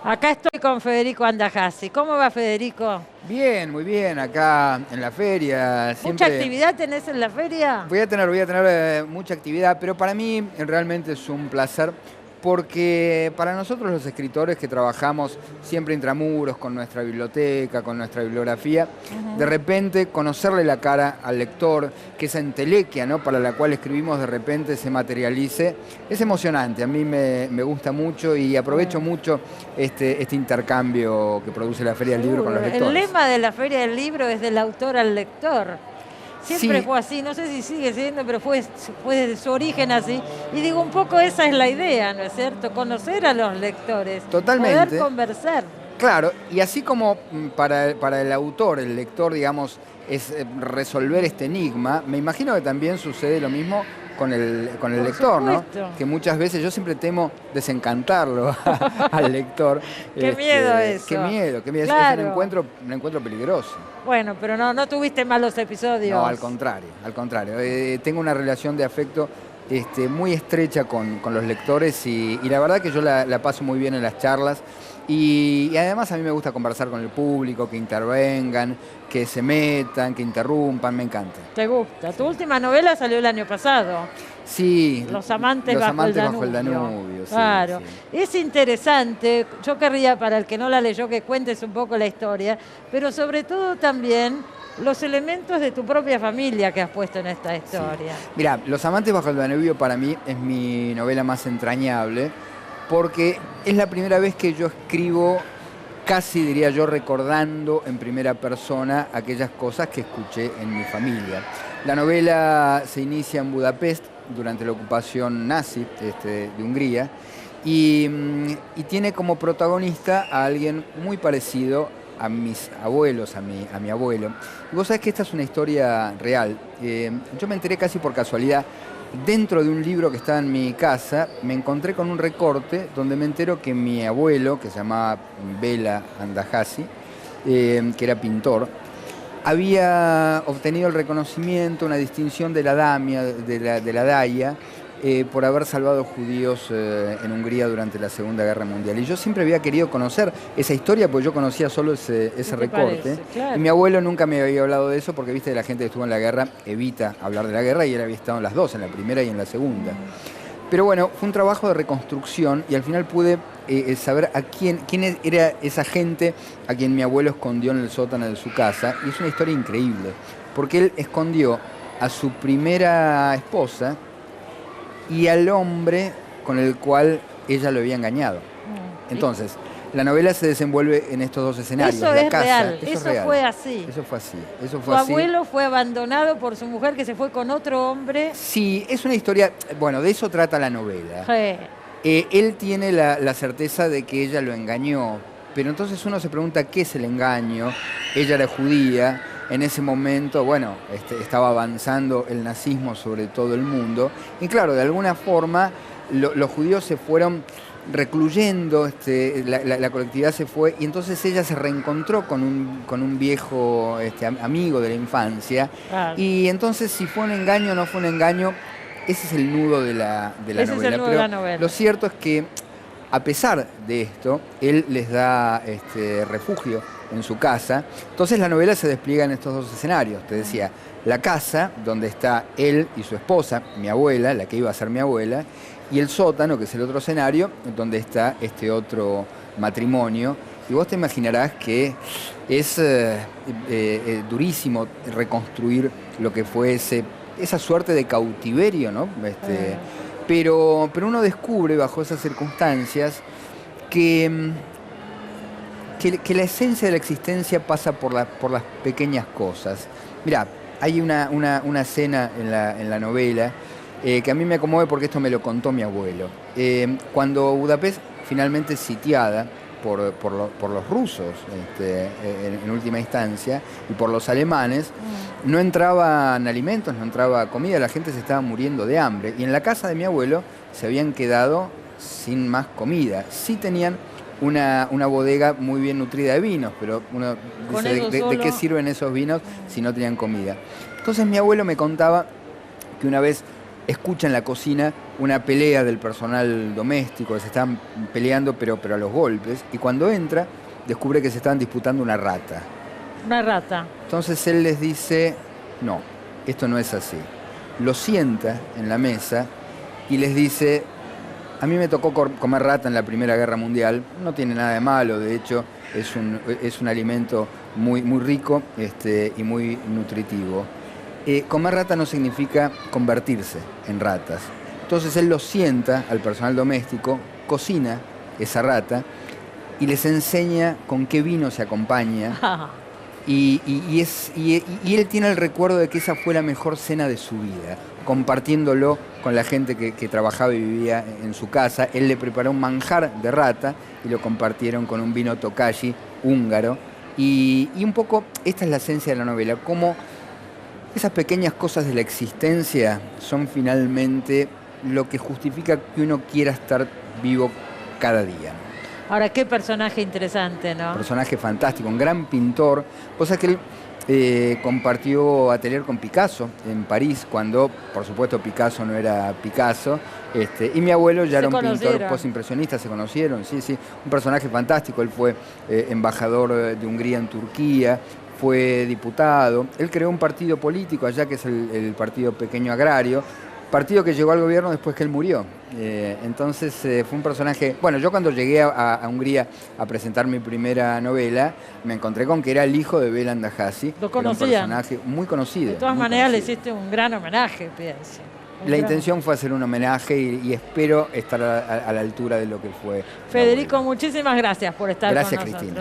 Acá estoy con Federico Andajasi. ¿Cómo va, Federico? Bien, muy bien, acá en la feria, ¿Mucha siempre actividad tenés en la feria? voy a tener mucha actividad, pero para mí realmente es un placer porque para nosotros los escritores que trabajamos siempre intramuros con nuestra biblioteca, con nuestra bibliografía, de repente conocerle la cara al lector, que esa entelequia, ¿no?, para la cual escribimos de repente se materialice, es emocionante, a mí me gusta mucho y aprovecho mucho este intercambio que produce la Feria del Libro con Seguro. los El lectores. lema de la Feria del Libro es del autor al lector. Siempre Sí, fue así, no sé si sigue siendo, pero fue desde su origen así. Y digo, un poco esa es la idea, ¿no es cierto? Conocer a los lectores, poder totalmente. conversar. Claro, y así como para el autor, el lector, digamos, es resolver este enigma, me imagino que también sucede lo mismo con el Por lector, ¿no? supuesto. Que muchas veces yo siempre temo desencantarlo al lector. Qué miedo Qué eso. miedo, qué miedo. Es Claro. un encuentro peligroso. Bueno, pero no tuviste malos No, episodios. al contrario, al contrario. Tengo una relación de afecto muy estrecha con los lectores y la verdad que yo la paso muy bien en las charlas y además a mí me gusta conversar con el público, que intervengan, que se metan, que interrumpan, me encanta. ¿Te gusta? Tu Sí, última novela salió el año pasado. sí, Los amantes Los bajo el amantes bajo el Danubio. Danubio, sí, Claro. sí. Es interesante. Yo querría, para el que no la leyó, que cuentes un poco la historia, pero sobre todo también los elementos de tu propia familia que has puesto en esta Sí. historia. Mira, Los amantes bajo el Danubio para mí es mi novela más entrañable porque es la primera vez que yo escribo, casi diría yo, recordando en primera persona aquellas cosas que escuché en mi familia. La novela se inicia en Budapest durante la ocupación nazi de Hungría y tiene como protagonista a alguien muy parecido a mis abuelos, a mi abuelo. Y vos sabés que esta es una historia real. Yo me enteré casi por casualidad. Dentro de un libro que estaba en mi casa, me encontré con un recorte donde me entero que mi abuelo, que se llamaba Bela Andajasi, que era pintor, había obtenido el reconocimiento, una distinción de la Damia, de la Daia, por haber salvado judíos en Hungría durante la Segunda Guerra Mundial. Y yo siempre había querido conocer esa historia porque yo conocía solo ese ¿Qué te recorte. parece? Y mi Claro. abuelo nunca me había hablado de eso porque, viste, la gente que estuvo en la guerra evita hablar de la guerra y él había estado en las dos, en la primera y en la segunda. Pero bueno, fue un trabajo de reconstrucción y al final pude saber quién era esa gente a quien mi abuelo escondió en el sótano de su casa. Y es una historia increíble, porque él escondió a su primera esposa y al hombre con el cual ella lo había engañado. Mm. Entonces, la novela se desenvuelve en estos dos escenarios. Eso La es casa, real, eso es eso real. fue así. Eso fue así, eso Tu fue así. abuelo fue abandonado por su mujer que se fue con otro hombre. Sí, es una historia, bueno, de eso trata la novela. Je. Él tiene la certeza de que ella lo engañó, pero entonces uno se pregunta qué es el engaño. Ella era judía, en ese momento, bueno, estaba avanzando el nazismo sobre todo el mundo, y claro, de alguna forma los judíos se fueron recluyendo, la colectividad se fue, y entonces ella se reencontró con un viejo amigo de la infancia, Claro. y entonces si fue un engaño o no fue un engaño, ese es el nudo de la Ese es el novela. nudo de Pero la novela. lo cierto es que, a pesar de esto, él les da refugio en su casa. Entonces la novela se despliega en estos dos escenarios. Te decía, la casa, donde está él y su esposa, mi abuela, la que iba a ser mi abuela, y el sótano, que es el otro escenario, donde está este otro matrimonio. Y vos te imaginarás que es durísimo reconstruir lo que fue esa suerte de cautiverio, ¿no? Pero uno descubre bajo esas circunstancias que, que la esencia de la existencia pasa por las pequeñas cosas. Mirá, hay una escena en la novela que a mí me conmueve porque esto me lo contó mi abuelo. Cuando Budapest finalmente sitiada por los rusos, en última instancia, y por los alemanes, no entraban alimentos, no entraba comida, la gente se estaba muriendo de hambre. Y en la casa de mi abuelo se habían quedado sin más comida. Sí tenían una bodega muy bien nutrida de vinos, pero uno Con dice, eso ¿de qué solo. sirven esos vinos si no tenían comida? Entonces mi abuelo me contaba que una vez escucha en la cocina una pelea del personal doméstico, que se están peleando pero a los golpes, y cuando entra descubre que se estaban disputando una rata. Una rata. Entonces él les dice, no, esto no es así. Lo sienta en la mesa y les dice, a mí me tocó comer rata en la Primera Guerra Mundial, no tiene nada de malo, de hecho es un alimento muy, muy rico y muy nutritivo. Comer rata no significa convertirse en ratas. Entonces él lo sienta al personal doméstico, cocina esa rata y les enseña con qué vino se acompaña. Y él tiene el recuerdo de que esa fue la mejor cena de su vida, compartiéndolo con la gente que trabajaba y vivía en su casa. Él le preparó un manjar de rata y lo compartieron con un vino Tokaji húngaro. Y un poco esta es la esencia de la novela, cómo esas pequeñas cosas de la existencia son finalmente lo que justifica que uno quiera estar vivo cada día. Ahora, qué personaje interesante, ¿no? Personaje fantástico, un gran pintor. Vos sabés que él compartió atelier con Picasso en París, cuando, por supuesto, Picasso no era Picasso. Y mi abuelo ya era un pintor postimpresionista, se conocieron, sí, sí. Un personaje fantástico, él fue embajador de Hungría en Turquía, fue diputado. Él creó un partido político allá, que es el Partido Pequeño Agrario, partido que llegó al gobierno después que él murió. Entonces fue un personaje... Bueno, yo cuando llegué a Hungría a presentar mi primera novela, me encontré con que era el hijo de Bela Andahasi. ¿Lo conocían? Un personaje muy conocido. De todas maneras le hiciste un gran homenaje, pienso. La intención fue hacer un homenaje y espero estar a la altura de lo que fue. Federico, muchísimas gracias por estar con nosotros. Gracias, Cristina.